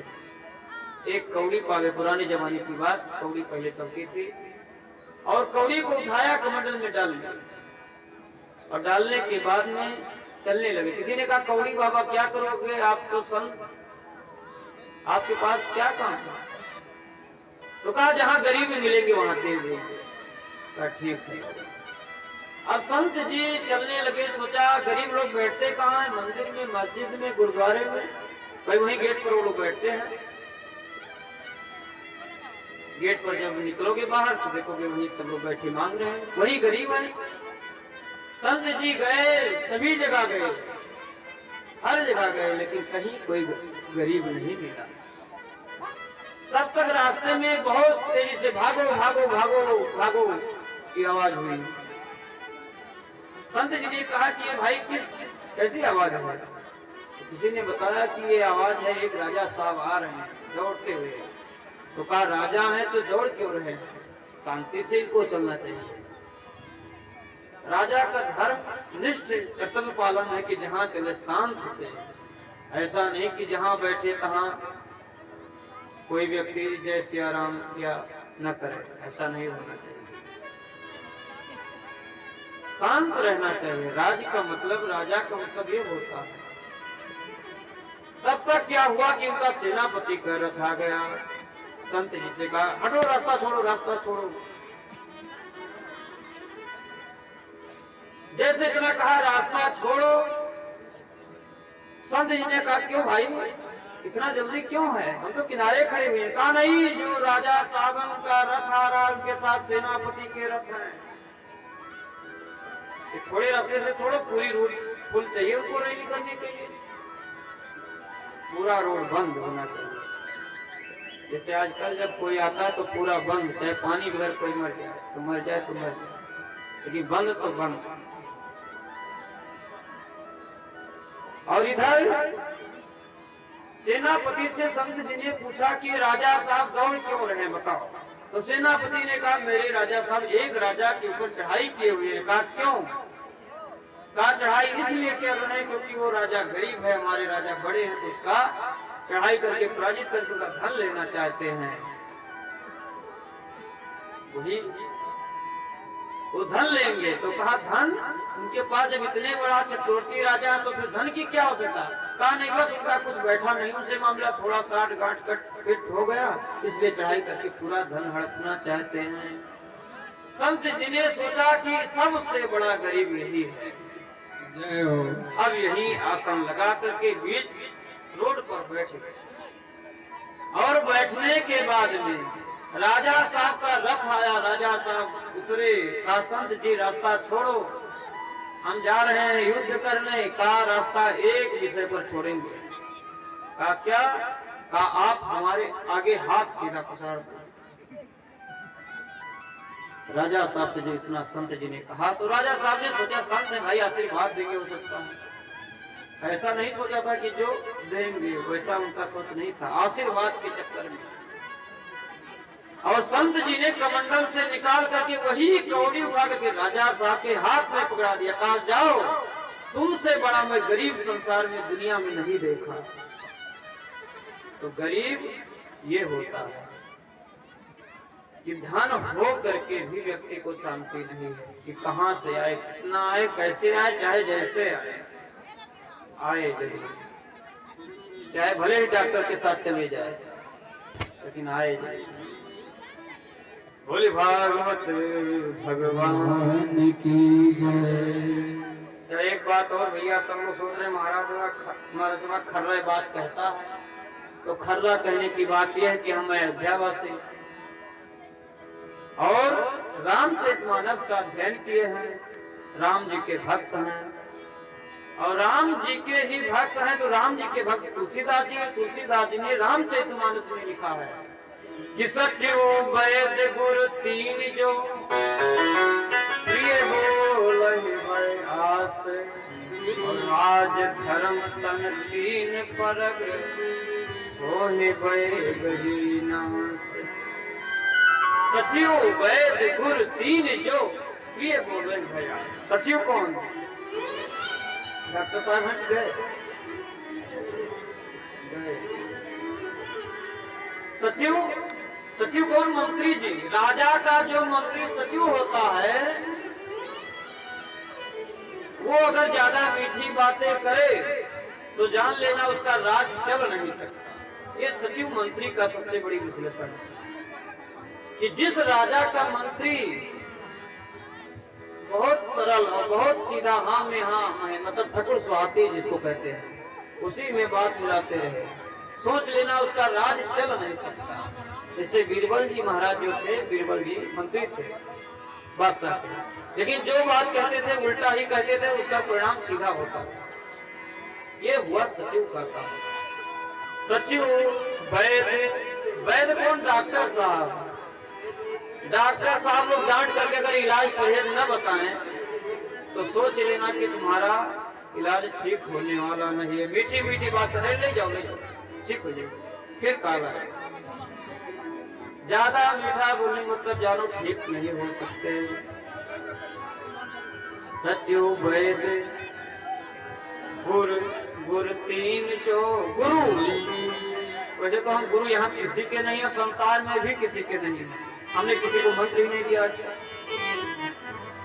एक कौड़ी पावे, पुराने जमाने की बात, कौड़ी पहले चलती थी, और कौड़ी को उठाया कमंडल में डाल दिया, और डालने के बाद में चलने लगे। किसी ने कहा कौड़ी बाबा क्या करोगे, आप तो संत, आपके पास क्या काम है? तो कहा जहां गरीब मिलेंगे वहां दे देंगे। कहा ठीक है। अब संत जी चलने लगे, सोचा गरीब लोग बैठते कहाँ है? मंदिर में, मस्जिद में, गुरुद्वारे में, भाई वहीं गेट पर वो लोग बैठते हैं। गेट पर जब निकलोगे बाहर तो देखोगे वहीं सब लोग बैठे मांग रहे हैं, वही गरीब है। संत जी गए, सभी जगह गए, हर जगह गए, लेकिन कहीं कोई गरीब नहीं मिला। तब तक रास्ते में बहुत तेजी से भागो भागो भागो भागो की आवाज हुई। संत जी ने कहा कि ये भाई कैसी आवाज है? तो किसी ने बताया कि ये आवाज है एक राजा साहब आ रहे हैं दौड़ते हुए। तो कहा राजा है तो दौड़ क्यों रहे, शांति से इनको चलना चाहिए। राजा का धर्म निष्ठ कर्तव्य पालन है कि जहां चले शांत से, ऐसा नहीं कि जहां बैठे तहां कोई व्यक्ति जय सिया राम या न करे, ऐसा नहीं होना चाहिए। शांत रहना चाहिए। राज का मतलब, राजा का मतलब ये होता है। तब तक क्या हुआ कि उनका सेनापति का रथ आ गया। संत जी से कहा हटो, रास्ता छोड़ो, रास्ता छोड़ो। जैसे इतना कहा रास्ता छोड़ो, संत जी ने कहा क्यों भाई इतना जल्दी क्यों है, हम तो किनारे खड़े हुए हैं। कहा नहीं, जो राजा सावन का रथ आ रहा, उनके साथ सेनापति के रथ हैं। थोड़े रास्ते से थोड़ा पूरी रोड फुल चाहिए उनको रैली करने के लिए, पूरा रोड बंद होना चाहिए। जैसे आजकल जब कोई आता है तो पूरा बंद, चाहे पानी बगैर कोई मर जाए तो मर जाए तो मर जाए, लेकिन बंद तो बंद। और इधर सेनापति से संत जी ने पूछा कि राजा साहब दौड़ क्यों रहे हैं बताओ। तो सेनापति ने कहा मेरे राजा साहब एक राजा के ऊपर चढ़ाई किए हुए हैं। कहा क्यों? कहा चढ़ाई इसलिए कर रहे हैं क्योंकि वो राजा गरीब है, हमारे राजा बड़े हैं, तो उसका चढ़ाई करके पराजित करके उनका धन लेना चाहते हैं। वही वो धन लेंगे। तो कहा धन उनके पास जब इतने बड़ा चक्रवर्ती राजा है तो फिर धन की क्या आवश्यकता? कहा नहीं, बस उनका कुछ बैठा नहीं, उनसे मामला थोड़ा साठ गांठ कट फिट हो गया, इसलिए चढ़ाई करके पूरा धन हड़पना चाहते हैं। संत जी ने सोचा कि सबसे बड़ा गरीब यही है, जय हो। अब यही आसन लगा करके बीच रोड पर बैठ गए। और बैठने के बाद में राजा साहब का रथ आया, राजा साहब उतरे, कहा संत जी रास्ता छोड़ो, हम जा रहे हैं युद्ध करने। का रास्ता एक विषय पर छोड़ेंगे। कहा क्या? कहा आप हमारे आगे हाथ सीधा पसार दो। राजा साहब से जो इतना संत जी ने कहा तो राजा साहब ने सोचा संत है भाई आशीर्वाद देंगे हो सकता है। ऐसा नहीं सोचा था कि जो देंगे, वैसा उनका सोच नहीं था, आशीर्वाद के चक्कर में। और संत जी ने कमंडल से निकाल करके वही कौड़ी उठा करके राजा साहब के हाथ में पकड़ा दिया। कहा जाओ, तुमसे बड़ा मैं गरीब संसार में दुनिया में नहीं देखा। तो गरीब ये होता है कि धन हो करके भी व्यक्ति को शांति नहीं है कि कहां से आए, कितना आए, कैसे आए, चाहे जैसे आए जरूर, चाहे भले ही डॉक्टर के साथ चले जाए लेकिन आए जरूर। बोले भागवत भगवान की जय। एक बात और भैया, सब लोग सोच रहे महाराज खर्रा बात कहता है, तो खर्रा कहने की बात यह है कि हम अयोध्यावासी और रामचरितमानस का अध्ययन किए हैं, राम जी के भक्त हैं और राम जी के ही भक्त हैं। तो राम जी के भक्त तुलसीदास जी हैं। तुलसीदास जी ने रामचरितमानस में लिखा है कि सचिव वैद गुरु तीन जो प्रिय बोलहि भय आस, और राज धर्म तन तीन परग होहि भय गहीनास। सचिव वैद गुरु तीन जो प्रिय बोलहि भय आस। सचिव कौन? डॉक्टर साहब हट गए। सचिव, सचिव कौन? मंत्री जी। राजा का जो मंत्री सचिव होता है वो अगर ज्यादा मीठी बातें करे तो जान लेना उसका राज चल नहीं सकता। ये सचिव मंत्री का सबसे बड़ी विश्लेषण है कि जिस राजा का मंत्री बहुत सरल और बहुत सीधा, हाँ में हाँ है, मतलब ठकुर सुहाती जिसको कहते हैं, उसी में बात मिलाते रहे, सोच लेना उसका राज चल नहीं सकता। जैसे बीरबल जी महाराज जो थे, बीरबल जी मंत्री थे, बादशाह थे, लेकिन जो बात कहते थे उल्टा ही कहते थे, उसका परिणाम सीधा होता। ये हुआ सचिव का काम। सचिव वैद, वैद कौन? डॉक्टर साहब। डॉक्टर साहब लोग डांट करके अगर इलाज परहेज न बताएं तो सोच लेना कि तुम्हारा इलाज ठीक होने वाला नहीं है। मीठी मीठी बात है, ले जाओ ले जाओ, ठीक हो जाएगी, फिर काला है। ज्यादा मीठा बोलने मतलब जानो ठीक नहीं हो सकते। सचिव वैद गुरु, गुरु तीन जो गुरु, वैसे तो हम गुरु यहाँ किसी के नहीं है, संसार में भी किसी के नहीं है। हमने किसी को मंत्री नहीं दिया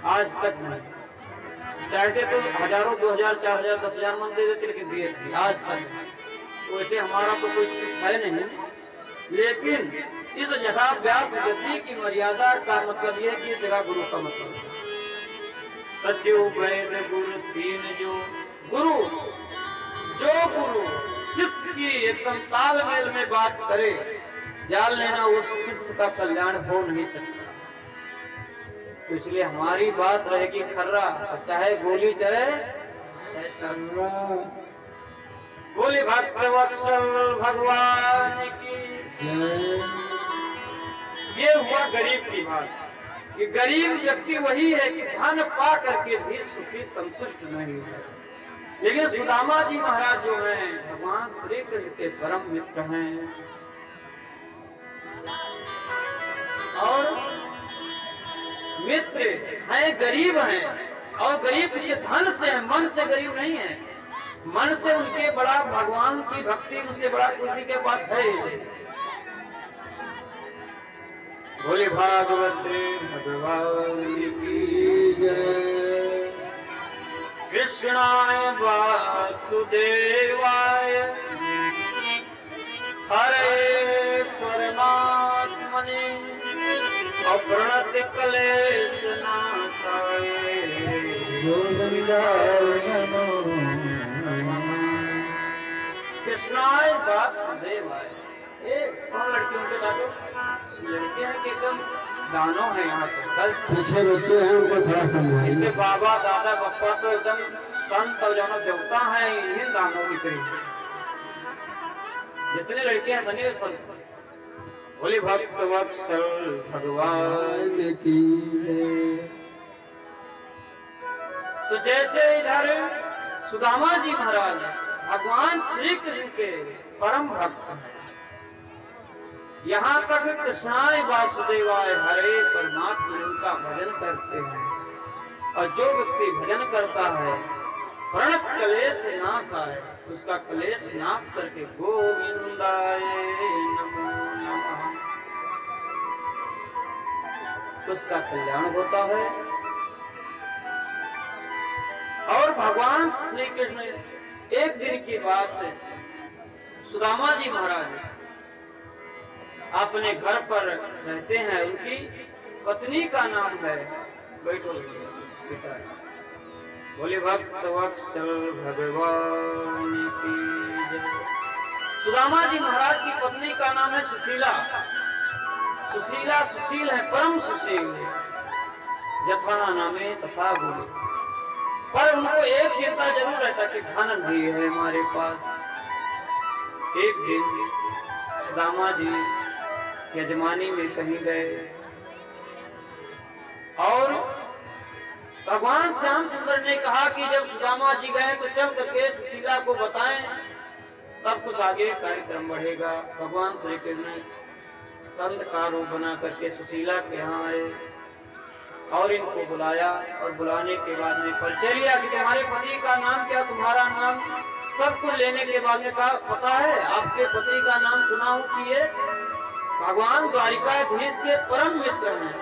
आज तक नहीं। चाहते तो हजारों, 2000, 4000, 10,000 मन दे देते, लेकिन दिए थे आज तक। वैसे हमारा तो कोई शिष्य है नहीं, लेकिन इस जगह व्यास गति की मर्यादा का मतलब यह कि इस जगह गुरु का मतलब है। सचिव वैद गुरु तीन जो गुरु, जो गुरु शिष्य की एकदम तालमेल में बात करे, जान लेना उस शिष्य का कल्याण हो नहीं सकता। तो इसलिए हमारी बात रहेगी खर्रा, चाहे गोली चले चाहे सर्रा। बोली भक्तवत्सल भगवान की जय। ये हुआ गरीब की बात। ये गरीब व्यक्ति वही है कि धन पा करके भी सुखी संतुष्ट नहीं है। लेकिन सुदामा जी महाराज जो हैं, भगवान श्री कृष्ण के परम मित्र हैं और मित्र हैं, गरीब हैं। और गरीब किसी धन से है, मन से गरीब नहीं है। मन से उनके बड़ा भगवान की भक्ति उनसे बड़ा किसी के पास है। बोले भागवत भगवान की जय। कृष्णाय वासुदेवाय हरे परमात्मने अप्रणत क्लेश नाशाय गोविंदाय नमो नमः। कृष्णाय वासुदेवाय। कौन लड़की उनके दादू? लड़के हैं कि एकदम दानों हैं यहाँ तो कल पीछे बच्चे हैं उनको थोड़ा इनके समझाइए। बाबा दादा बप्पा तो एकदम संत और जानो देवता हैं इन्हीं दानों की करीब जितने लड़के हैं धनी सब बोले भक्त वत्सल भगवान भगवान की जय। तो जैसे इधर सुदामा जी महाराज भगवान श्री कृष्ण के परम भक्त हैं, यहाँ तक कृष्णाय वासुदेवाय हरे परमात्मा उनका भजन करते हैं। और जो व्यक्ति भजन करता है प्रण क्लेश नाश आए उसका क्लेश नाश करके गोविंदाय नमो नमः उसका कल्याण होता है। और भगवान श्री कृष्ण एक दिन की बात सुदामा जी महाराज अपने घर पर रहते हैं, उनकी पत्नी का नाम है बैठो सीता। बोले भक्त वत्सल भगवान की जय। सुदामा जी महाराज की पत्नी का नाम है सुशीला। सुशीला सुशील है, परम सुशील है, जथा नामे तथा गुरु। पर उनको एक चिंता जरूर रहता कि धन भी है हमारे पास। एक दिन सुदामा जी यजमानी में कहीं गए और भगवान श्याम सुंदर ने कहा कि जब सुदामा जी गए तो चल करके सुशीला को बताएं, तब कुछ आगे कार्यक्रम बढ़ेगा। भगवान श्री कृष्ण संत का रूप बना करके सुशीला के यहाँ आए और इनको बुलाया और बुलाने के बाद में परिचय लिया कि तुम्हारे पति का नाम क्या, तुम्हारा नाम, सब कुछ लेने के बाद में कहा पता है आपके पति का नाम सुना हूं कि ये भगवान द्वारिकाधीश के परम मित्र हैं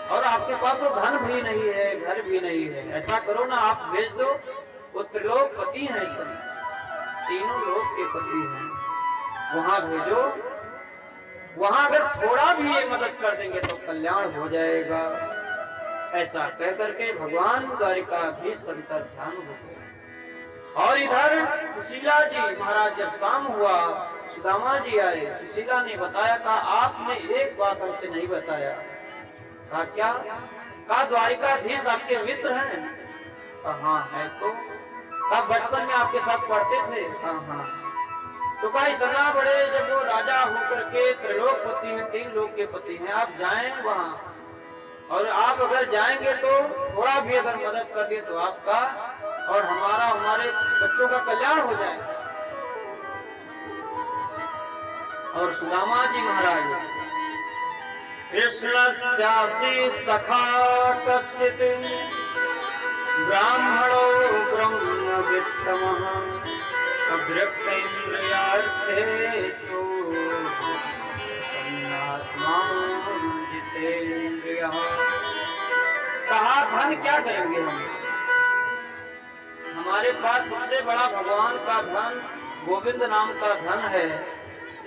और आपके पास तो धन भी नहीं है, घर भी नहीं है। ऐसा करो ना, आप भेज दो, वो त्रिलोक पति हैं, सब तीनों लोक के पति हैं, वहां भेजो। वहां अगर थोड़ा भी ये मदद कर देंगे तो कल्याण हो जाएगा। ऐसा कह करके भगवान द्वारिकाधीश संतर ध्यान हो गए। और इधर सुशीला जी महाराज जब शाम हुआ सुदामा जी आए, सुशीला ने बताया कहा आपने एक बात हमसे नहीं बताया। कहा क्या? कहा द्वारिकाधीश आपके मित्र हैं। कहा हाँ है। तो कहा बचपन में आपके साथ पढ़ते थे। हाँ हाँ। तो कहा इतना बड़े जब वो राजा होकर के त्रिलोकपति हैं, तीन लोक के पति हैं, आप जाएं वहां और आप अगर जाएंगे तो थोड़ा भी अगर मदद कर दिए तो आपका और हमारा हमारे बच्चों का कल्याण हो जाए। और सुदामा जी महाराज कृष्णस्यासि सखा कश्चित् ब्राह्मणो ब्रह्मवित्तमः अभ्रक्तेन्द्रियार्थेषु जितेन्द्रियः। कहा धन क्या करेंगे हम, हमारे पास सबसे बड़ा भगवान का धन गोविंद नाम का धन है,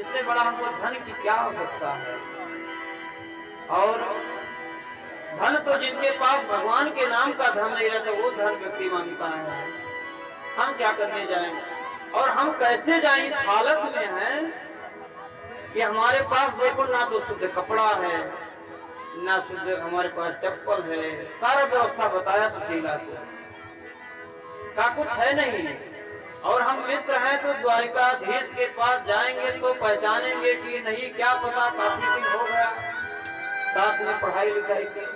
इससे बड़ा हमको धन की क्या हो सकता है। और धन तो जिनके पास भगवान के नाम का धन नहीं रहता वो धन व्यक्ति मांगता है। हम क्या करने जाएं और हम कैसे जाएं, इस हालत में हैं कि हमारे पास देखो ना तो शुद्ध कपड़ा है ना शुद्ध हमारे पास चप्पल है, सारा व्यवस्था बताया सुशीला को, का कुछ है नहीं। और हम मित्र हैं तो द्वारिकाधीश के पास जाएंगे तो पहचानेंगे कि नहीं, क्या पता काफी दिन हो गया साथ में पढ़ाई लिखाई की।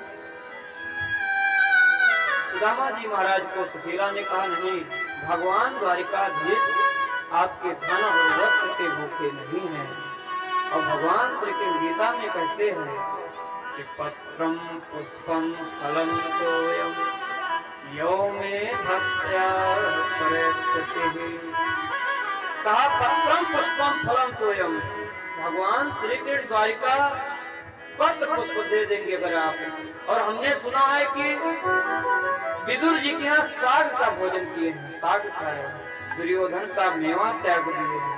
सुदामा जी महाराज को सुशीला ने कहा नहीं, भगवान द्वारिकाधीश आपके धन और वस्त्र के भूखे नहीं हैं। और भगवान श्री कृष्ण गीता में कहते हैं कि पत्रम पुष्पम फलम तोयम यो मे भक्त्या परेक्षते। कहा पत्रम पुष्पम फलम तोयम, भगवान श्री कृष्ण द्वारिका पत्र पुष्प दे देंगे अगर आप। और हमने सुना है कि विदुर जी के यहाँ साग का भोजन किए हैं, साग खाया, दुर्योधन का मेवा त्याग दिए हैं।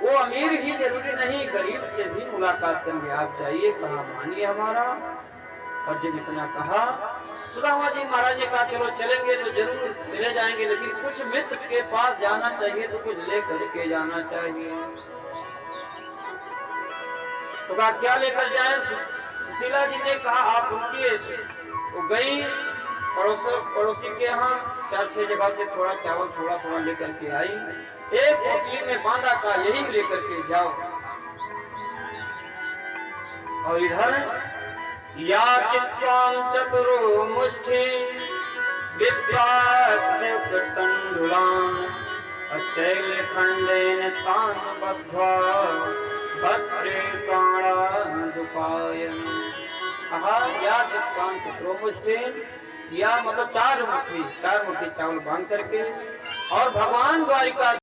वो अमीर ही जरूरी नहीं, गरीब से भी मुलाकात करेंगे, आप जाइए, कहा मानिए हमारा। और जब इतना कहा सुदामा जी महाराज ने कहा चलो चलेंगे तो जरूर चले जाएंगे, लेकिन कुछ मित्र के पास जाना चाहिए तो कुछ लेकर के जाना चाहिए। तो कहा क्या लेकर जाए? सुशीला जी ने कहा आप रुकिए। वो गई पड़ोसी के यहाँ 4-6 जगह से थोड़ा चावल थोड़ा थोड़ा लेकर के आई। एक पोटली में बांधा का यही लेकर के जाओ। और इधर या चित्तां चतुरो मुष्टि विप्रातंडुलान अचैल खंडेन तान बद्ध्वा भद्रे प्राणादुपायन। कहा या चित्तां चतुरो मुष्टि, या मतलब 4 मुट्ठी चावल बांध करके और भगवान द्वारिका